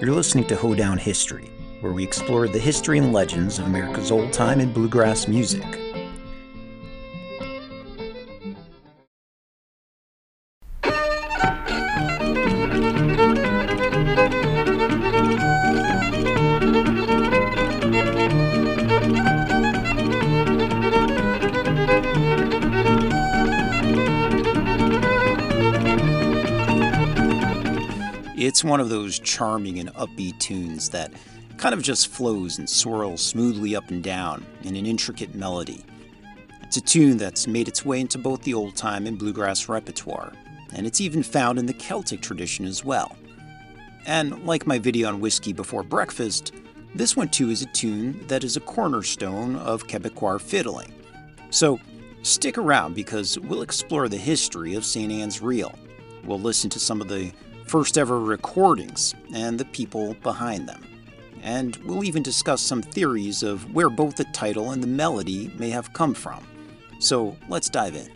You're listening to Hoedown History, where we explore the history and legends of America's old-time and bluegrass music. It's one of those charming and upbeat tunes that kind of just flows and swirls smoothly up and down in an intricate melody. It's a tune that's made its way into both the old-time and bluegrass repertoire, and it's even found in the Celtic tradition as well. And like my video on Whiskey Before Breakfast, this one too is a tune that is a cornerstone of Quebecois fiddling. So stick around because we'll explore the history of St. Anne's Reel. We'll listen to some of the first ever recordings and the people behind them. And we'll even discuss some theories of where both the title and the melody may have come from. So let's dive in.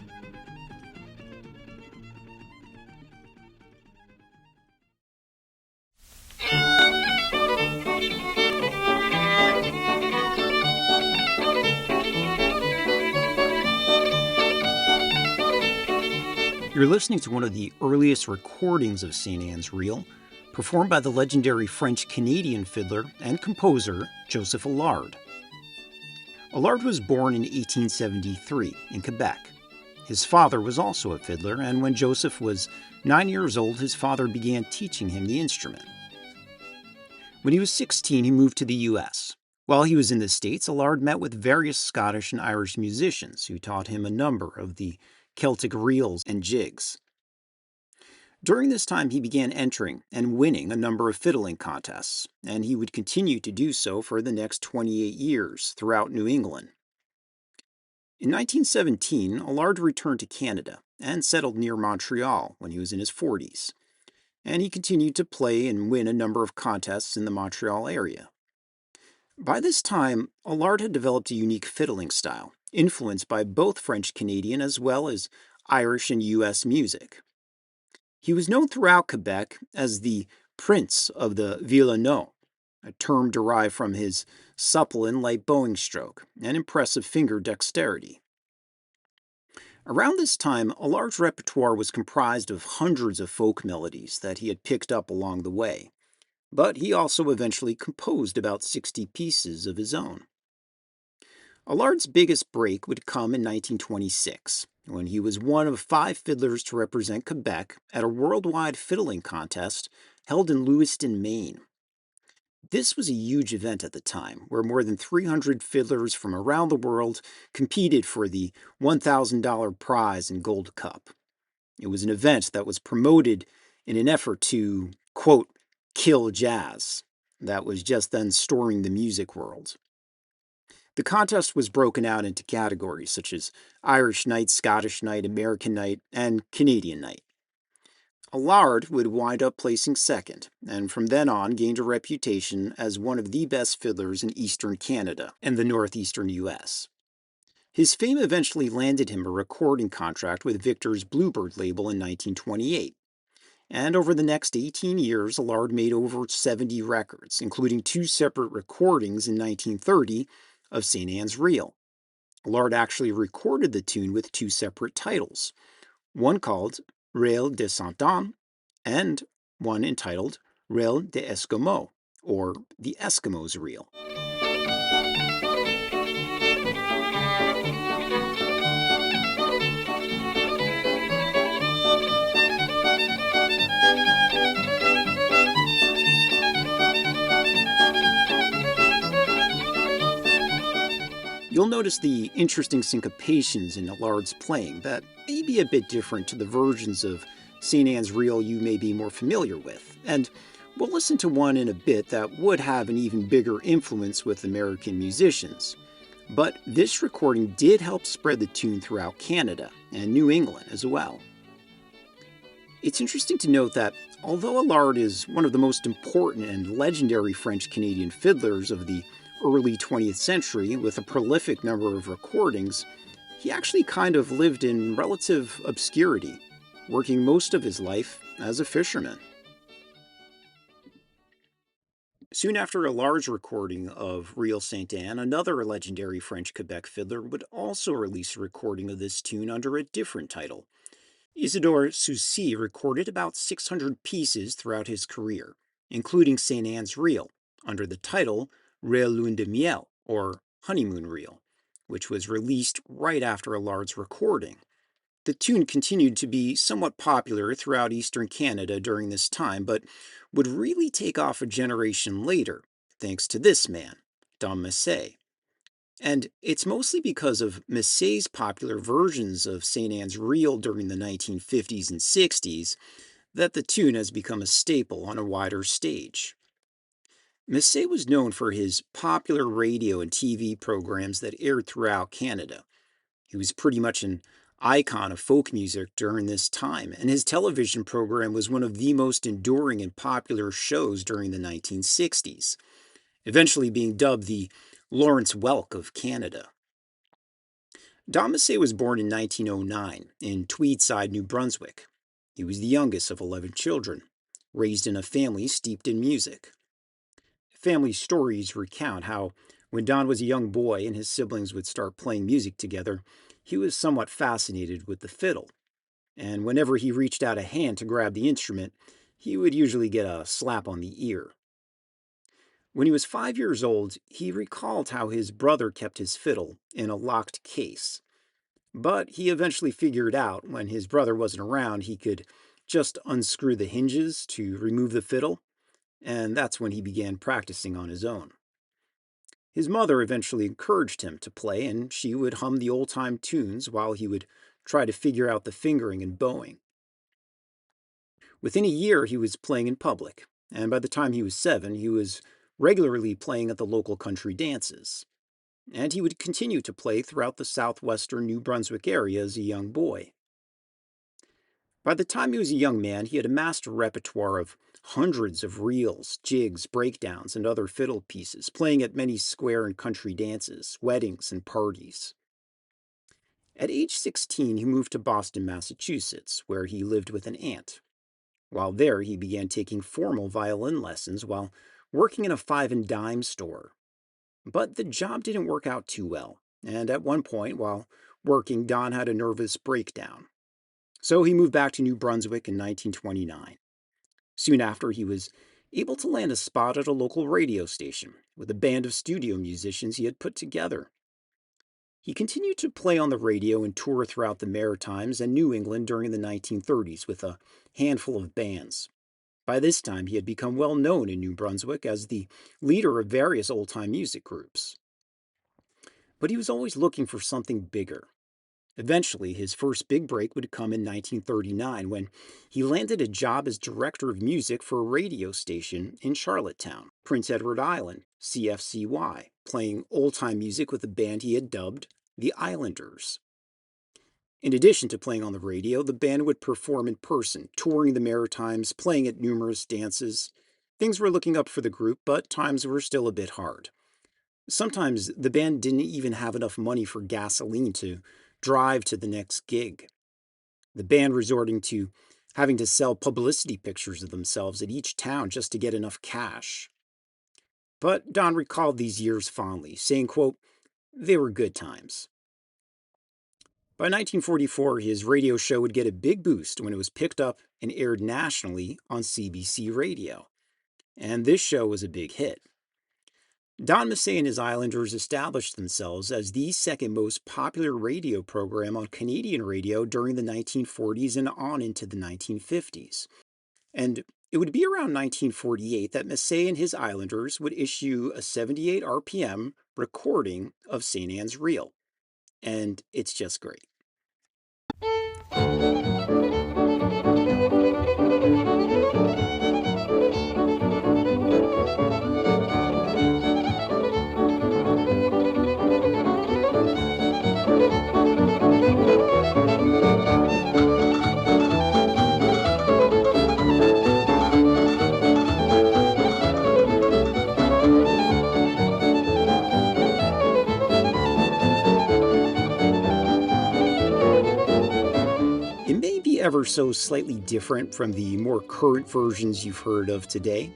You're listening to one of the earliest recordings of St. Anne's Reel, performed by the legendary French-Canadian fiddler and composer Joseph Allard. Allard was born in 1873 in Quebec. His father was also a fiddler, and when Joseph was 9 years old, his father began teaching him the instrument. When he was 16, he moved to the U.S. While he was in the States, Allard met with various Scottish and Irish musicians who taught him a number of the Celtic reels and jigs. During this time, he began entering and winning a number of fiddling contests, and he would continue to do so for the next 28 years throughout New England. In 1917, Allard returned to Canada and settled near Montreal when he was in his 40s, and he continued to play and win a number of contests in the Montreal area. By this time, Allard had developed a unique fiddling style, influenced by both French-Canadian as well as Irish and U.S. music. He was known throughout Quebec as the Prince of the Violoneux, a term derived from his supple and light bowing stroke and impressive finger dexterity. Around this time, Allard's repertoire was comprised of hundreds of folk melodies that he had picked up along the way, but he also eventually composed about 60 pieces of his own. Allard's biggest break would come in 1926, when he was one of 5 fiddlers to represent Quebec at a worldwide fiddling contest held in Lewiston, Maine. This was a huge event at the time, where more than 300 fiddlers from around the world competed for the $1,000 prize and gold cup. It was an event that was promoted in an effort to, quote, kill jazz, that was just then storming the music world. The contest was broken out into categories such as Irish Night, Scottish Night, American Night, and Canadian Night. Allard would wind up placing second, and from then on gained a reputation as one of the best fiddlers in eastern Canada and the northeastern U.S. His fame eventually landed him a recording contract with Victor's Bluebird label in 1928. And over the next 18 years, Allard made over 70 records, including 2 separate recordings in 1930 of St. Anne's Reel. Allard actually recorded the tune with 2 separate titles, one called Reel de Saint Anne and one entitled Reel de Eskimo, or the Eskimos' Reel. You'll notice the interesting syncopations in Allard's playing that may be a bit different to the versions of St. Anne's Reel you may be more familiar with, and we'll listen to one in a bit that would have an even bigger influence with American musicians. But this recording did help spread the tune throughout Canada and New England as well. It's interesting to note that although Allard is one of the most important and legendary French-Canadian fiddlers of the early 20th century with a prolific number of recordings, he actually kind of lived in relative obscurity, working most of his life as a fisherman. Soon after Allard's recording of Reel Sainte Anne, another legendary French Quebec fiddler would also release a recording of this tune under a different title. Isidore Soucy recorded about 600 pieces throughout his career, including Sainte Anne's Reel, under the title Reel Lune de Miel, or Honeymoon Reel, which was released right after Allard's recording. The tune continued to be somewhat popular throughout eastern Canada during this time, but would really take off a generation later, thanks to this man, Dom Massé. And it's mostly because of Massé's popular versions of St. Anne's Reel during the 1950s and 60s that the tune has become a staple on a wider stage. Massé was known for his popular radio and TV programs that aired throughout Canada. He was pretty much an icon of folk music during this time, and his television program was one of the most enduring and popular shows during the 1960s, eventually being dubbed the Lawrence Welk of Canada. Dom Massé was born in 1909 in Tweedside, New Brunswick. He was the youngest of 11 children, raised in a family steeped in music. Family stories recount how, when Don was a young boy and his siblings would start playing music together, he was somewhat fascinated with the fiddle, and whenever he reached out a hand to grab the instrument, he would usually get a slap on the ear. When he was 5 years old, he recalled how his brother kept his fiddle in a locked case. But he eventually figured out when his brother wasn't around, he could just unscrew the hinges to remove the fiddle, and that's when he began practicing on his own. His mother eventually encouraged him to play, and she would hum the old-time tunes while he would try to figure out the fingering and bowing. Within a year, he was playing in public, and by the time he was 7, he was regularly playing at the local country dances. And he would continue to play throughout the southwestern New Brunswick area as a young boy. By the time he was a young man, he had amassed a repertoire of hundreds of reels, jigs, breakdowns, and other fiddle pieces, playing at many square and country dances, weddings, and parties. At age 16, he moved to Boston, Massachusetts, where he lived with an aunt. While there, he began taking formal violin lessons while working in a five and dime store. But the job didn't work out too well, and at one point, while working, Don had a nervous breakdown. So he moved back to New Brunswick in 1929. Soon after, he was able to land a spot at a local radio station with a band of studio musicians he had put together. He continued to play on the radio and tour throughout the Maritimes and New England during the 1930s with a handful of bands. By this time, he had become well known in New Brunswick as the leader of various old-time music groups. But he was always looking for something bigger. Eventually, his first big break would come in 1939 when he landed a job as director of music for a radio station in Charlottetown, Prince Edward Island, CFCY, playing old-time music with a band he had dubbed the Islanders. In addition to playing on the radio, the band would perform in person, touring the Maritimes, playing at numerous dances. Things were looking up for the group, but times were still a bit hard. Sometimes the band didn't even have enough money for gasoline to drive to the next gig. The band resorting to having to sell publicity pictures of themselves at each town just to get enough cash. But Don recalled these years fondly, saying, quote, "They were good times." By 1944, his radio show would get a big boost when it was picked up and aired nationally on CBC Radio. And this show was a big hit. Don Massé and his Islanders established themselves as the second most popular radio program on Canadian radio during the 1940s and on into the 1950s. And it would be around 1948 that Massé and his Islanders would issue a 78 RPM recording of St. Anne's Reel. And it's just great. Ever so slightly different from the more current versions you've heard of today.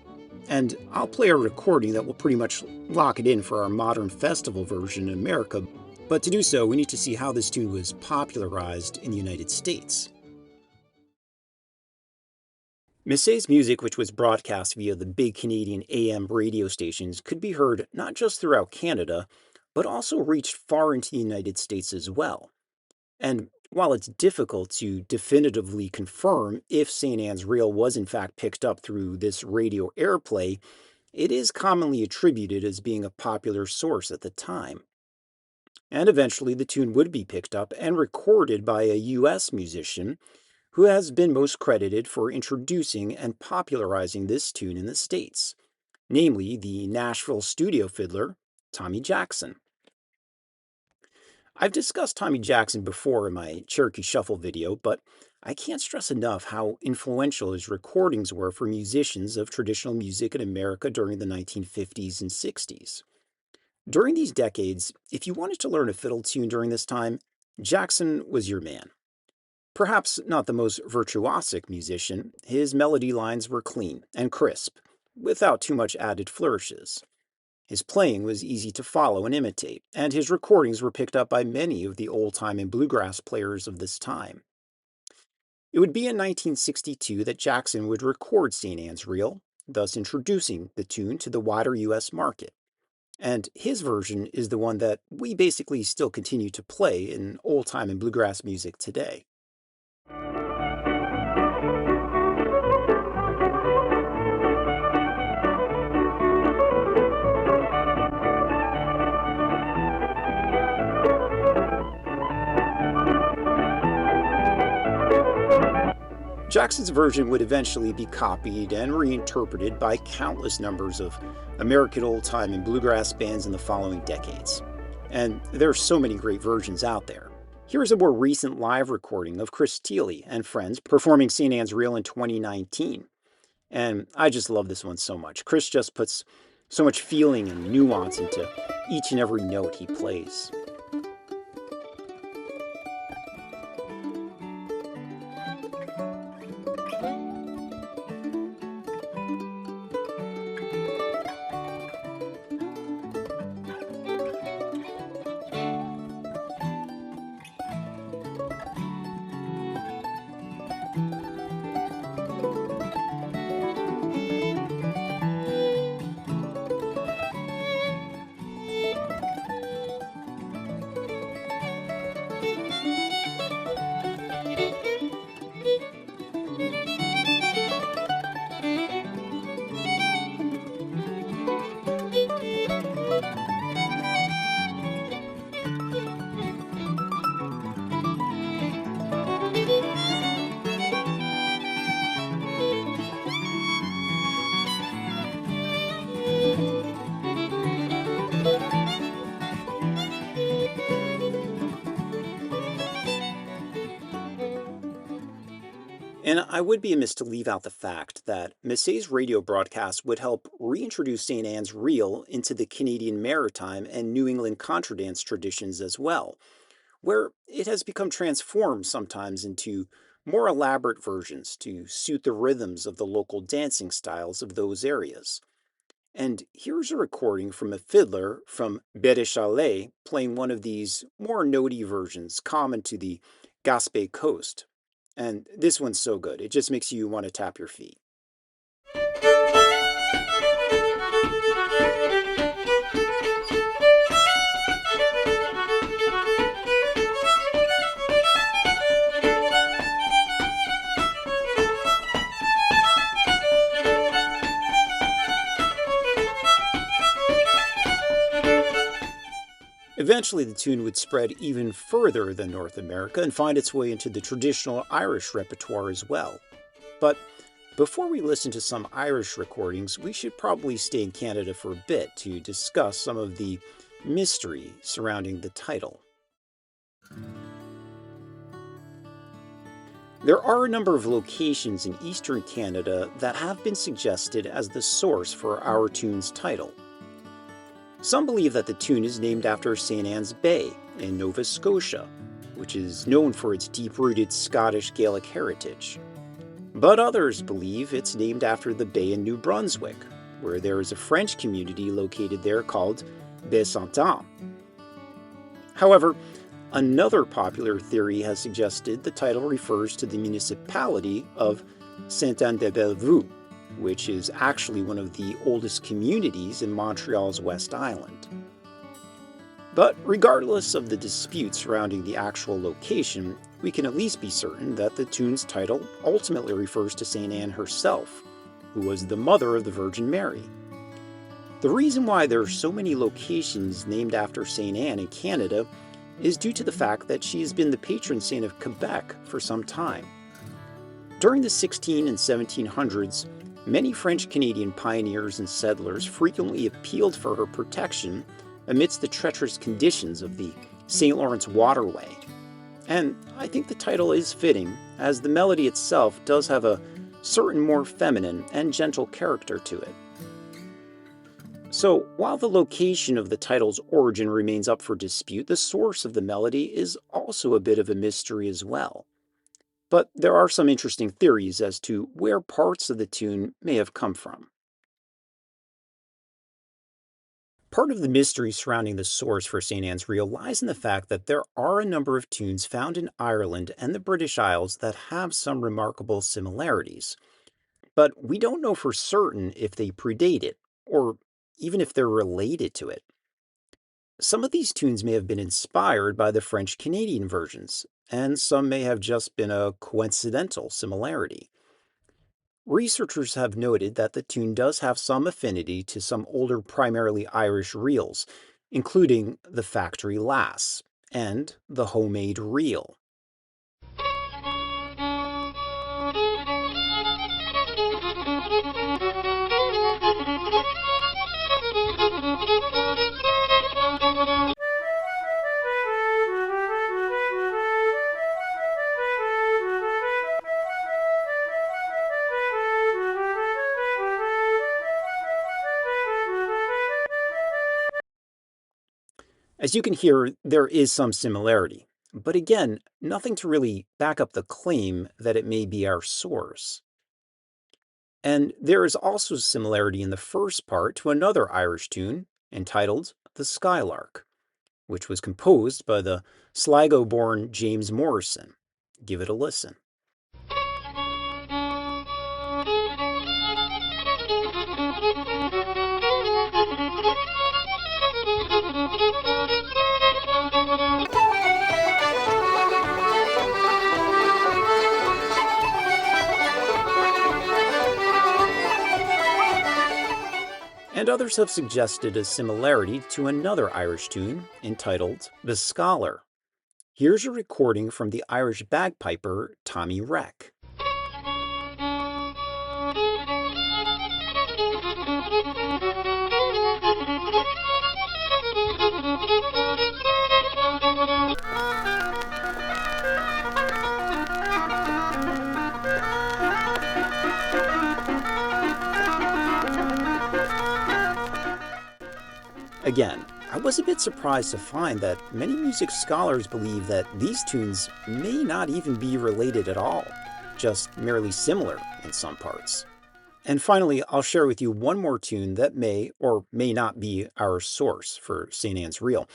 And I'll play a recording that will pretty much lock it in for our modern festival version in America. But to do so, we need to see how this tune was popularized in the United States. Massey's music, which was broadcast via the big Canadian AM radio stations, could be heard not just throughout Canada, but also reached far into the United States as well. And while it's difficult to definitively confirm if St. Anne's Reel was in fact picked up through this radio airplay, it is commonly attributed as being a popular source at the time. And eventually the tune would be picked up and recorded by a U.S. musician who has been most credited for introducing and popularizing this tune in the States, namely the Nashville studio fiddler, Tommy Jackson. I've discussed Tommy Jackson before in my Cherokee Shuffle video, but I can't stress enough how influential his recordings were for musicians of traditional music in America during the 1950s and 60s. During these decades, if you wanted to learn a fiddle tune during this time, Jackson was your man. Perhaps not the most virtuosic musician, his melody lines were clean and crisp, without too much added flourishes. His playing was easy to follow and imitate, and his recordings were picked up by many of the old-time and bluegrass players of this time. It would be in 1962 that Jackson would record St. Anne's Reel, thus introducing the tune to the wider U.S. market. And his version is the one that we basically still continue to play in old-time and bluegrass music today. Jackson's version would eventually be copied and reinterpreted by countless numbers of American old-time and bluegrass bands in the following decades. And there are so many great versions out there. Here is a more recent live recording of Chris Thiele and friends performing St. Anne's Reel in 2019. And I just love this one so much. Chris just puts so much feeling and nuance into each and every note he plays. And I would be amiss to leave out the fact that Massey's radio broadcast would help reintroduce St. Anne's Reel into the Canadian Maritime and New England contradance traditions as well, where it has become transformed sometimes into more elaborate versions to suit the rhythms of the local dancing styles of those areas. And here's a recording from a fiddler from Berry playing one of these more notey versions common to the Gaspé coast. And this one's so good, it just makes you want to tap your feet. Eventually, the tune would spread even further than North America and find its way into the traditional Irish repertoire as well. But before we listen to some Irish recordings, we should probably stay in Canada for a bit to discuss some of the mystery surrounding the title. There are a number of locations in eastern Canada that have been suggested as the source for our tune's title. Some believe that the tune is named after St. Anne's Bay in Nova Scotia, which is known for its deep-rooted Scottish Gaelic heritage. But others believe it's named after the bay in New Brunswick, where there is a French community located there called Besançon. However, another popular theory has suggested the title refers to the municipality of Sainte-Anne-de-Bellevue, which is actually one of the oldest communities in Montreal's West Island. But regardless of the dispute surrounding the actual location, we can at least be certain that the tune's title ultimately refers to St. Anne herself, who was the mother of the Virgin Mary. The reason why there are so many locations named after St. Anne in Canada is due to the fact that she has been the patron saint of Quebec for some time. During the 16 and 1700s, many French-Canadian pioneers and settlers frequently appealed for her protection amidst the treacherous conditions of the St. Lawrence waterway. And I think the title is fitting, as the melody itself does have a certain more feminine and gentle character to it. So, while the location of the title's origin remains up for dispute, the source of the melody is also a bit of a mystery as well. But there are some interesting theories as to where parts of the tune may have come from. Part of the mystery surrounding the source for St. Anne's Reel lies in the fact that there are a number of tunes found in Ireland and the British Isles that have some remarkable similarities. But we don't know for certain if they predate it, or even if they're related to it. Some of these tunes may have been inspired by the French-Canadian versions, and some may have just been a coincidental similarity. Researchers have noted that the tune does have some affinity to some older primarily Irish reels, including the Factory Lass and the Homemade Reel. As you can hear, there is some similarity, but again, nothing to really back up the claim that it may be our source. And there is also similarity in the first part to another Irish tune entitled The Skylark, which was composed by the Sligo-born James Morrison. Give it a listen. And others have suggested a similarity to another Irish tune entitled The Scholar. Here's a recording from the Irish bagpiper Tommy Reck. Again, I was a bit surprised to find that many music scholars believe that these tunes may not even be related at all, just merely similar in some parts. And finally, I'll share with you one more tune that may or may not be our source for St. Anne's Reel,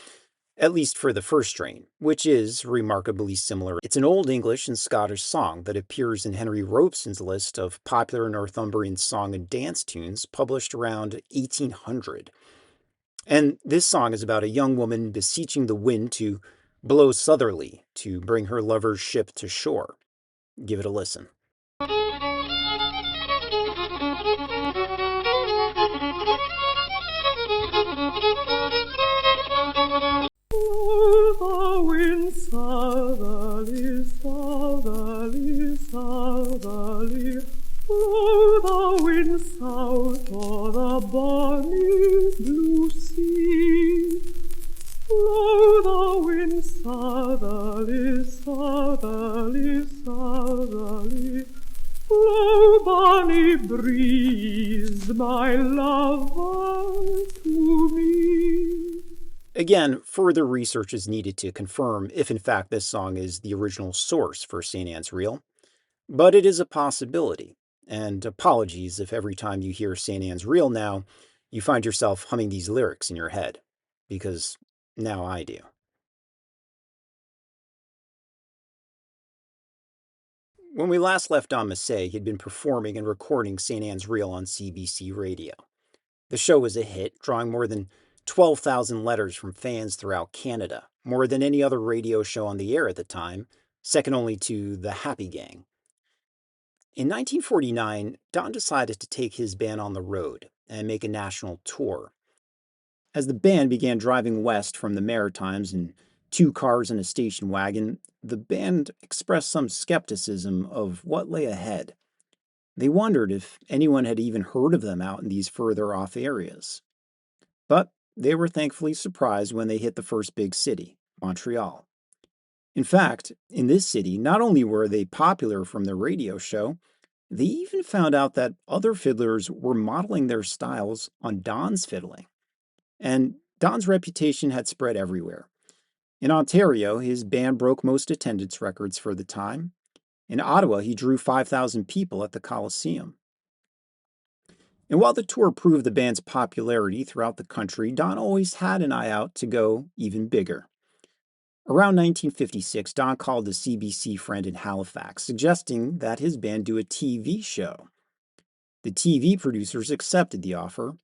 at least for the first strain, which is remarkably similar. It's an Old English and Scottish song that appears in Henry Robeson's list of popular Northumbrian song and dance tunes published around 1800. And this song is about a young woman beseeching the wind to blow southerly to bring her lover's ship to shore. Give it a listen. Blow the wind southerly, southerly, southerly. Blow the wind south o'er the bonny blue sea. Blow the wind southerly, southerly, southerly. Blow, bonny breeze, my lover to me. Again, further research is needed to confirm if in fact this song is the original source for St. Anne's Reel, but it is a possibility. And apologies if every time you hear St. Anne's Reel now, you find yourself humming these lyrics in your head, because now I do. When we last left Don Massey, he'd been performing and recording St. Anne's Reel on CBC radio. The show was a hit, drawing more than 12,000 letters from fans throughout Canada, more than any other radio show on the air at the time, second only to The Happy Gang. In 1949, Don decided to take his band on the road and make a national tour. As the band began driving west from the Maritimes in 2 cars and a station wagon, the band expressed some skepticism of what lay ahead. They wondered if anyone had even heard of them out in these further off areas. But they were thankfully surprised when they hit the first big city, Montreal. In fact, in this city, not only were they popular from their radio show, they even found out that other fiddlers were modeling their styles on Don's fiddling. And Don's reputation had spread everywhere. In Ontario, his band broke most attendance records for the time. In Ottawa, he drew 5,000 people at the Coliseum. And while the tour proved the band's popularity throughout the country, Don always had an eye out to go even bigger. Around 1956, Don called a CBC friend in Halifax, suggesting that his band do a TV show. The TV producers accepted the offer,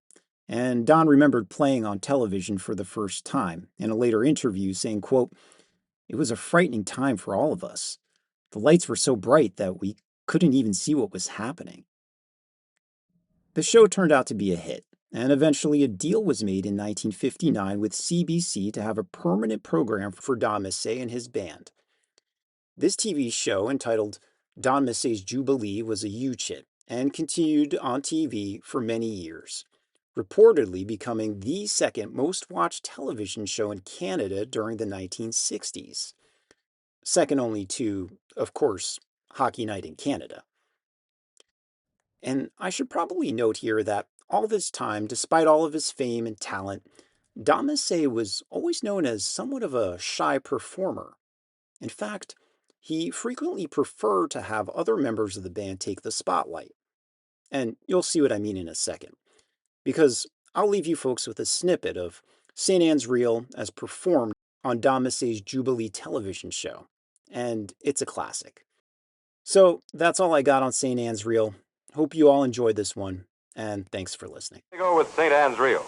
and Don remembered playing on television for the first time, in a later interview saying, quote, "It was a frightening time for all of us. The lights were so bright that we couldn't even see what was happening." The show turned out to be a hit, and eventually a deal was made in 1959 with CBC to have a permanent program for Don Massey and his band. This TV show, entitled Don Massey's Jubilee, was a huge hit and continued on TV for many years, reportedly becoming the second most watched television show in Canada during the 1960s, second only to, of course, Hockey Night in Canada. And I should probably note here that all this time, despite all of his fame and talent, Don Massey was always known as somewhat of a shy performer. In fact, he frequently preferred to have other members of the band take the spotlight. And you'll see what I mean in a second, because I'll leave you folks with a snippet of St. Anne's Reel as performed on Don Massey's Jubilee television show, and it's a classic. So that's all I got on St. Anne's Reel. Hope you all enjoyed this one, and thanks for listening. We go with St. Anne's Reel.